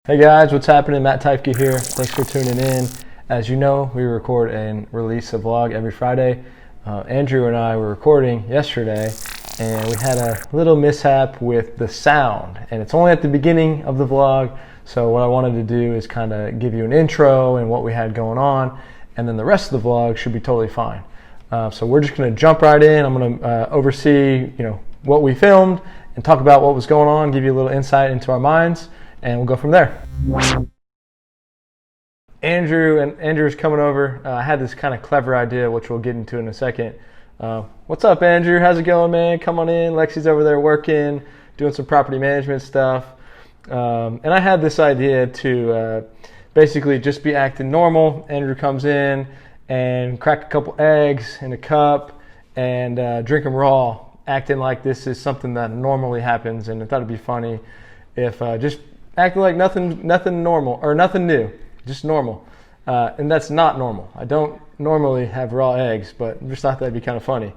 Hey guys, what's happening? Matt Teifke here. Thanks for tuning in. As you know, we record and release a vlog every Friday. Andrew and I were recording yesterday and we had a little mishap with the sound, and it's only at the beginning of the vlog. So what I wanted to do is kind of give you an intro and what we had going on, and then the rest of the vlog should be totally fine. So we're just going to jump right in. I'm going to oversee what we filmed and talk about what was going on, give you a little insight into our minds, and we'll go from there. Andrew's coming over. I had this kind of clever idea, which we'll get into in a second. What's up, Andrew? How's it going, man? Come on in. Lexi's over there working, doing some property management stuff. And I had this idea to basically just be acting normal. Andrew comes in and crack a couple eggs in a cup and drink them raw, acting like this is something that normally happens. And I thought it'd be funny if just acting like nothing normal or nothing new, just normal. And that's not normal. I don't normally have raw eggs, but I just thought that'd be kind of funny.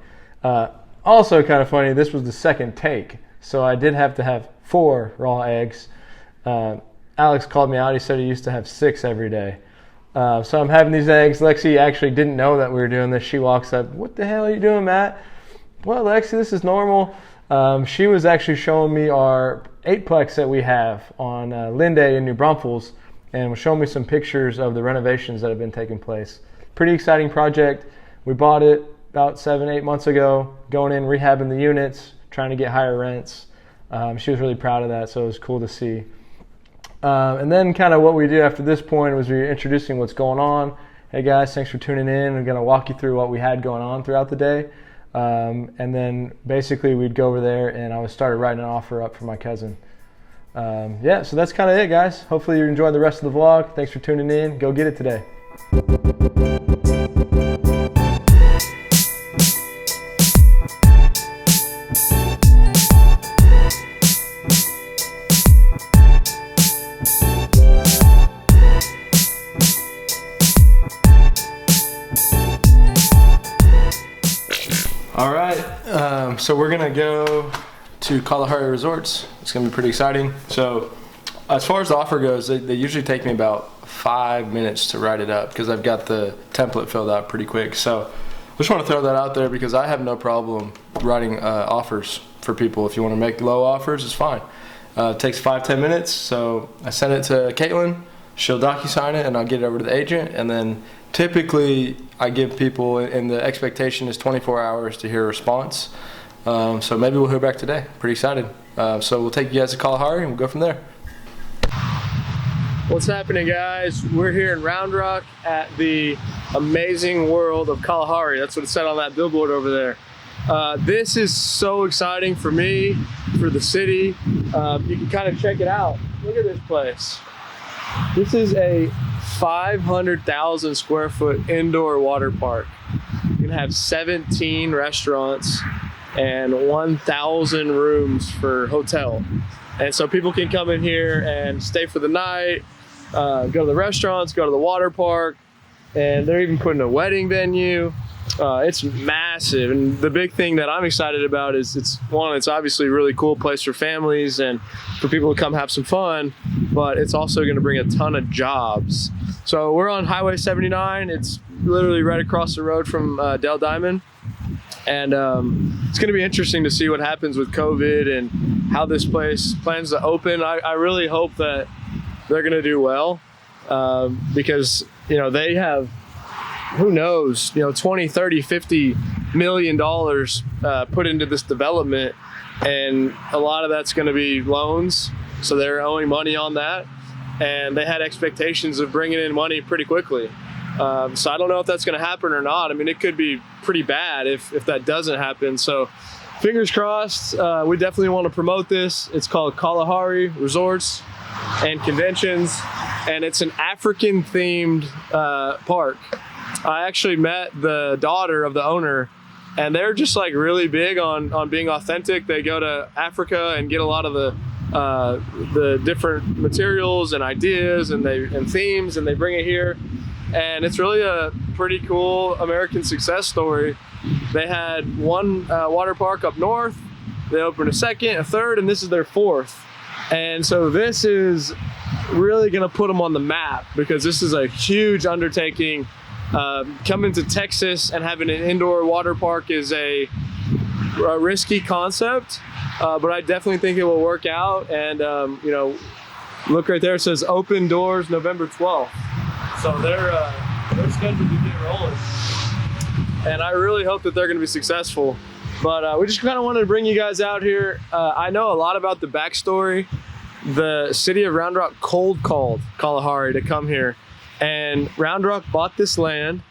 Also kind of funny, this was the second take, so I did have to have 4 raw eggs. Alex called me out. He said he used to have 6 every day. So I'm having these eggs. Lexi actually didn't know that we were doing this. She walks up, "What the hell are you doing, Matt?" "Well, Lexi, this is normal." She was actually showing me our 8-plex that we have on Linde in New Braunfels, and was showing me some pictures of the renovations that have been taking place. Pretty exciting project. We bought it about 7-8 months ago, going in, rehabbing the units, trying to get higher rents. She was really proud of that, so it was cool to see. And then kind of what we do after this point was we're introducing what's going on. Hey guys, thanks for tuning in. I'm going to walk you through what we had going on throughout the day. And then basically we'd go over there and I started writing an offer up for my cousin. Yeah, so that's kind of it, guys. Hopefully you enjoyed the rest of the vlog. Thanks for tuning in. Go get it today. All right, so we're gonna go to Kalahari Resorts. It's gonna be pretty exciting. So as far as the offer goes, they usually take me about 5 minutes to write it up because I've got the template filled out pretty quick. So I just want to throw that out there because I have no problem writing offers for people. If you want to make low offers, it's fine. It takes 5-10 minutes. So I send it to Caitlin. She'll DocuSign it and I'll get it over to the agent, and then typically I give people, and the expectation is 24 hours to hear a response. So maybe we'll hear back today. Pretty excited. So we'll take you guys to Kalahari and we'll go from there. What's happening, guys? We're here in Round Rock at the amazing world of Kalahari. That's what it said on that billboard over there. This is so exciting for me, for the city. You can kind of check it out. Look at this place. This is a 500,000 square foot indoor water park. You can have 17 restaurants and 1,000 rooms for hotel. And so people can come in here and stay for the night, go to the restaurants, go to the water park, and they're even putting a wedding venue. It's massive, and the big thing that I'm excited about is it's obviously a really cool place for families and for people to come have some fun, but it's also going to bring a ton of jobs. So we're on Highway 79. It's literally right across the road from Dell Diamond, and it's going to be interesting to see what happens with COVID and how this place plans to open. I really hope that they're going to do well, because they have, who knows, 20, 30, 50 million dollars put into this development, and a lot of that's going to be loans, so they're owing money on that, and they had expectations of bringing in money pretty quickly. So I don't know if that's going to happen or not. I mean, it could be pretty bad if that doesn't happen. So fingers crossed. We definitely want to promote this. It's called Kalahari Resorts and Conventions, and it's an African themed park. I actually met the daughter of the owner, and they're just like really big on being authentic. They go to Africa and get a lot of the different materials and ideas and themes, and they bring it here. And it's really a pretty cool American success story. They had one water park up north. They opened a second, a third, and this is their 4th. And so this is really going to put them on the map, because this is a huge undertaking. Coming to Texas and having an indoor water park is a risky concept, but I definitely think it will work out. And you know, look right there, it says open doors November 12th. So they're scheduled to get rolling, and I really hope that they're going to be successful. But we just kind of wanted to bring you guys out here. I know a lot about the backstory. The city of Round Rock cold called Kalahari to come here, and Round Rock bought this land,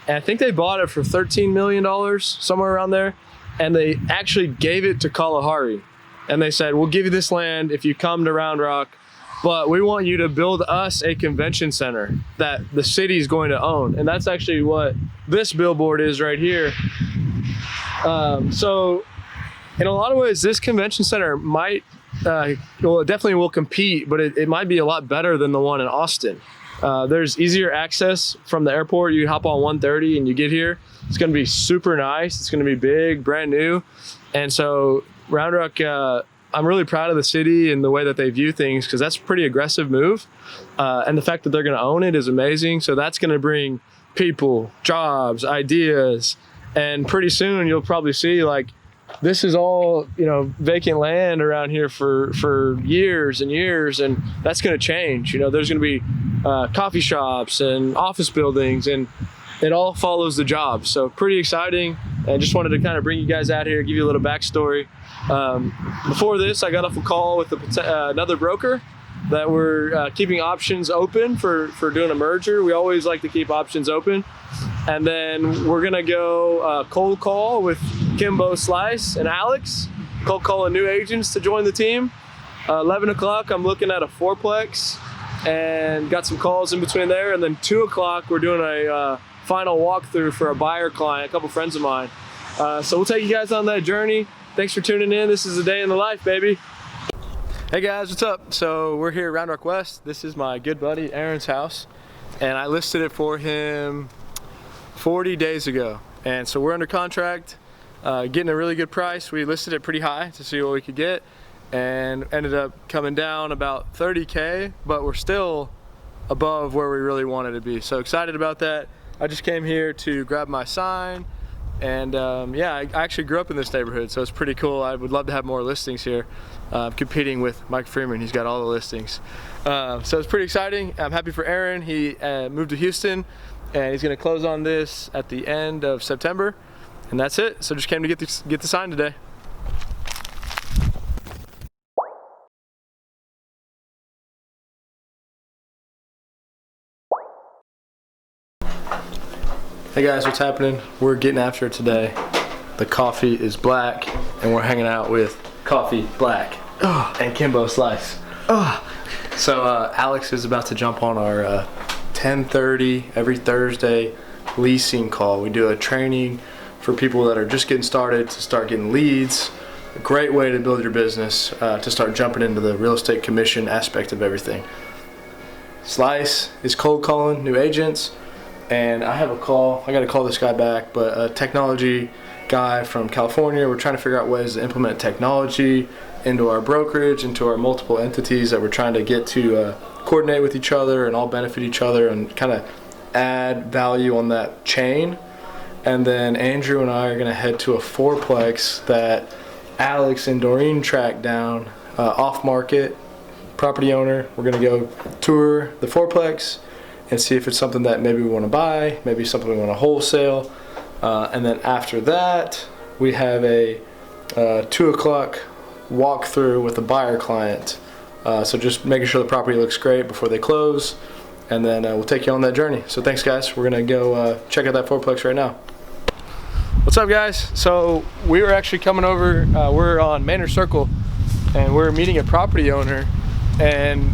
and I think they bought it for $13 million, somewhere around there, and they actually gave it to Kalahari, and they said, we'll give you this land if you come to Round Rock, but we want you to build us a convention center that the city is going to own. And that's actually what this billboard is right here. So in a lot of ways, this convention center might, well, it definitely will compete, but it might be a lot better than the one in Austin. There's easier access from the airport. You hop on 130 and you get here. It's going to be super nice. It's going to be big, brand new. And so Round Rock, I'm really proud of the city and the way that they view things, because that's a pretty aggressive move. And the fact that they're going to own it is amazing. So that's going to bring people, jobs, ideas. And pretty soon you'll probably see, like, this is all, you know, vacant land around here for years and years, and that's going to change. You know, there's going to be coffee shops and office buildings, and it all follows the job. So pretty exciting. I just wanted to kind of bring you guys out here, give you a little backstory. Before this, I got off a call with another broker that we're keeping options open for doing a merger. We always like to keep options open. And then we're gonna go cold call with Kimbo Slice and Alex, cold calling new agents to join the team. 11 o'clock, I'm looking at a fourplex and got some calls in between there. And then 2 o'clock, we're doing a final walkthrough for a buyer client, a couple friends of mine. So we'll take you guys on that journey. Thanks for tuning in. This is a day in the life, baby. Hey guys, what's up? So we're here at Round Rock West. This is my good buddy Aaron's house, and I listed it for him 40 days ago. And so we're under contract, getting a really good price. We listed it pretty high to see what we could get, and ended up coming down about 30K, but we're still above where we really wanted to be. So excited about that. I just came here to grab my sign. And yeah, I actually grew up in this neighborhood, so it's pretty cool. I would love to have more listings here. Competing with Mike Freeman, he's got all the listings. So it's pretty exciting. I'm happy for Aaron. He moved to Houston, and he's gonna close on this at the end of September. And that's it. So just came to get the sign today. Hey guys, what's happening? We're getting after it today. The coffee is black, and we're hanging out with Coffee Black and Kimbo Slice. So Alex is about to jump on our 10:30 every Thursday leasing call. We do a training for people that are just getting started to start getting leads. A great way to build your business, to start jumping into the real estate commission aspect of everything. Slice is cold calling new agents. And I have a call, I gotta call this guy back, but a technology guy from California. We're trying to figure out ways to implement technology into our brokerage, into our multiple entities that we're trying to get to coordinate with each other and all benefit each other and kind of add value on that chain. And then Andrew and I are gonna head to a fourplex that Alex and Doreen tracked down, off market, property owner. We're gonna go tour the fourplex and see if it's something that maybe we want to buy, maybe something we want to wholesale. And then after that, we have a 2 o'clock walkthrough with a buyer client. So just making sure the property looks great before they close, and then we'll take you on that journey. So thanks guys, we're gonna go check out that fourplex right now. What's up guys? So we were actually coming over, we're on Manor Circle, and we're meeting a property owner. And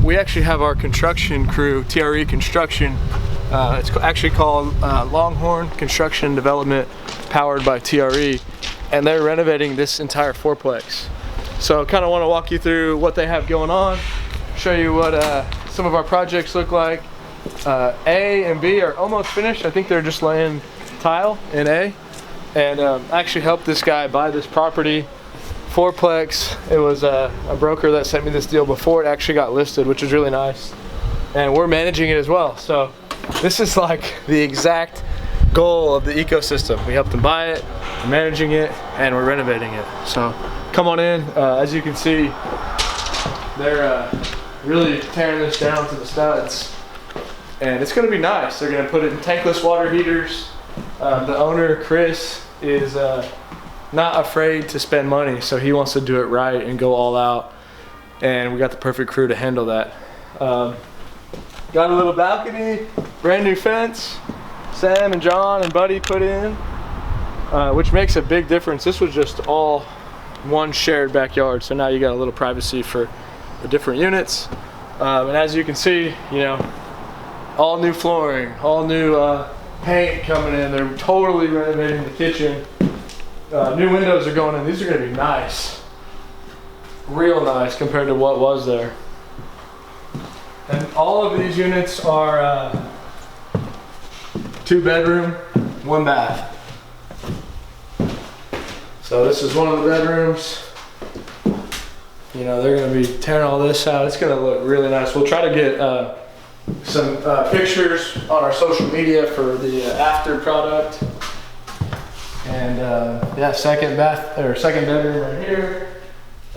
we actually have our construction crew, TRE Construction. It's actually called Longhorn Construction Development, powered by TRE, and they're renovating this entire fourplex. So I kind of want to walk you through what they have going on, show you what some of our projects look like. A and B are almost finished. I think they're just laying tile in A. And I actually helped this guy buy this property fourplex. It was a broker that sent me this deal before it actually got listed, which is really nice. And we're managing it as well. So this is like the exact goal of the ecosystem. We helped them buy it, we're managing it, and we're renovating it. So come on in. As you can see, they're really tearing this down to the studs. And it's gonna be nice. They're gonna put it in tankless water heaters. The owner, Chris, is not afraid to spend money, so he wants to do it right and go all out. And we got the perfect crew to handle that. Got a little balcony, brand new fence. Sam and John and Buddy put in, which makes a big difference. This was just all one shared backyard, so now you got a little privacy for the different units. And as you can see, you know, all new flooring, all new paint coming in. They're totally renovating the kitchen. New windows are going in. These are gonna be nice, real nice compared to what was there. And all of these units are 2 bedroom, 1 bath. So this is one of the bedrooms. You know, they're gonna be tearing all this out. It's gonna look really nice. We'll try to get some pictures on our social media for the after product. And yeah, second bedroom right here.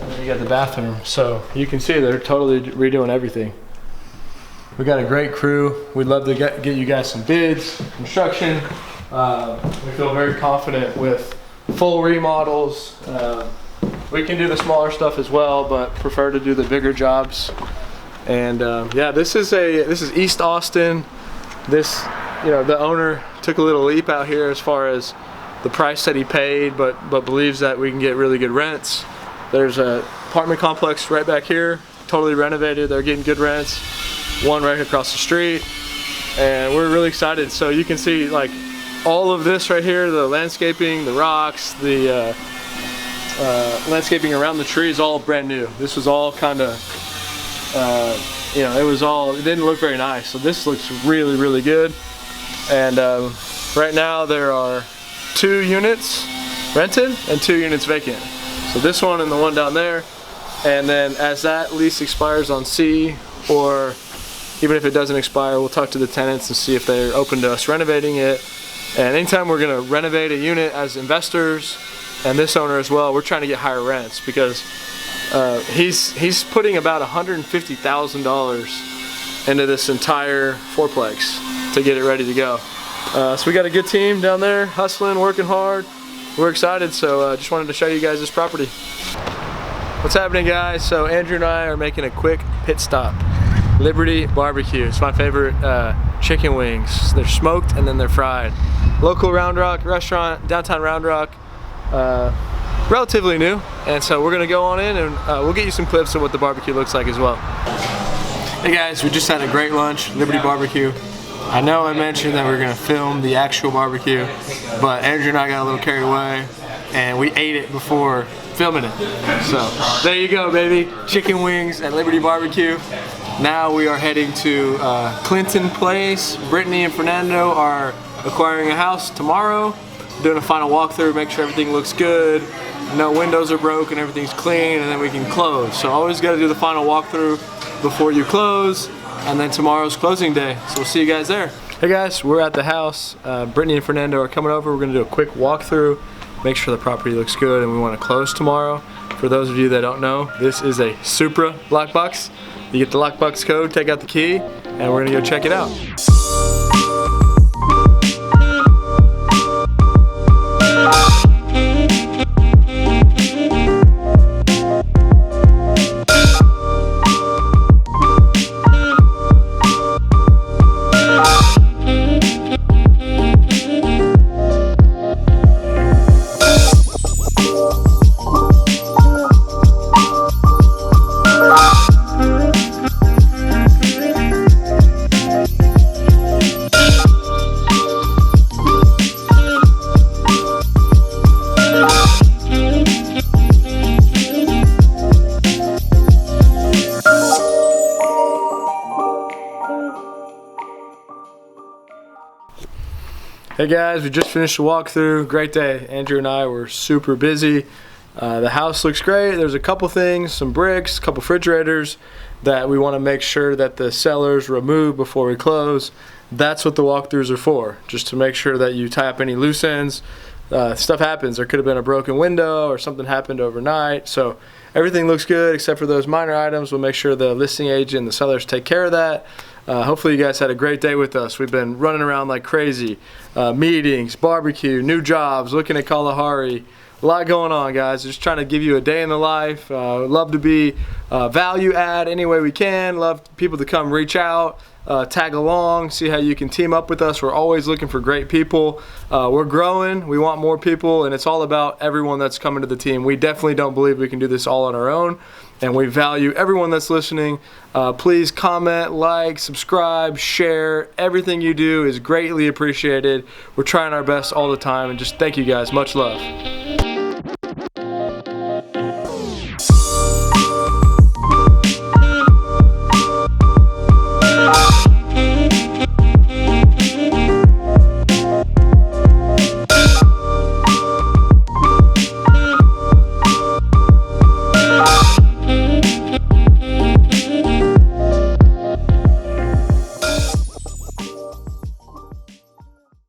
And then you got the bathroom. So you can see they're totally redoing everything. We got a great crew. We'd love to get you guys some bids, construction. We feel very confident with full remodels. We can do the smaller stuff as well, but prefer to do the bigger jobs. And yeah, this is East Austin. This, you know, the owner took a little leap out here as far as the price that he paid, but believes that we can get really good rents. There's a apartment complex right back here, totally renovated. They're getting good rents. One right across the street, and we're really excited. So you can see like all of this right here, the landscaping, the rocks, the landscaping around the tree is all brand new. This was all kind of, you know, it didn't look very nice. So this looks really, really good. And right now there are 2 units rented and 2 units vacant. So this one and the one down there. And then as that lease expires on C, or even if it doesn't expire, we'll talk to the tenants and see if they're open to us renovating it. And anytime we're gonna renovate a unit as investors, and this owner as well, we're trying to get higher rents because he's putting about $150,000 into this entire fourplex to get it ready to go. So we got a good team down there, hustling, working hard. We're excited, so just wanted to show you guys this property. What's happening, guys? So Andrew and I are making a quick pit stop. Liberty Barbecue. It's my favorite chicken wings. They're smoked and then they're fried. Local Round Rock restaurant, downtown Round Rock. Relatively new, and so we're gonna go on in and we'll get you some clips of what the barbecue looks like as well. Hey guys, we just had a great lunch, Liberty Barbecue. I know I mentioned that we were gonna film the actual barbecue, but Andrew and I got a little carried away and we ate it before filming it. So there you go, baby. Chicken wings at Liberty Barbecue. Now we are heading to Clinton Place. Brittany and Fernando are acquiring a house tomorrow. Doing a final walkthrough, make sure everything looks good, no windows are broken, everything's clean, and then we can close. So always got to do the final walkthrough before you close, and then tomorrow's closing day. So we'll see you guys there. Hey guys, we're at the house. Brittany and Fernando are coming over. We're gonna do a quick walkthrough, make sure the property looks good, and we want to close tomorrow. For those of you that don't know, this is a Supra lockbox. You get the lockbox code, take out the key, and we're gonna go check it out. Hey guys, we just finished the walkthrough. Great day. Andrew and I were super busy The house looks great. There's a couple things, some bricks, a couple refrigerators that we want to make sure that the sellers remove before we close. That's what the walkthroughs are for, just to make sure that you tie up any loose ends. Stuff happens. There could have been a broken window or something happened overnight. So everything looks good except for those minor items. We'll make sure the listing agent and the sellers take care of that. Hopefully you guys had a great day with us. We've been running around like crazy. Meetings, barbecue, new jobs, looking at Kalahari. A lot going on, guys. Just trying to give you a day in the life. Love to be value add any way we can. Love people to come reach out, tag along, see how you can team up with us. We're always looking for great people. We're growing. We want more people, and it's all about everyone that's coming to the team. We definitely don't believe we can do this all on our own, and we value everyone that's listening. Please comment, like, subscribe, share. Everything you do is greatly appreciated. We're trying our best all the time, and just thank you guys. Much love.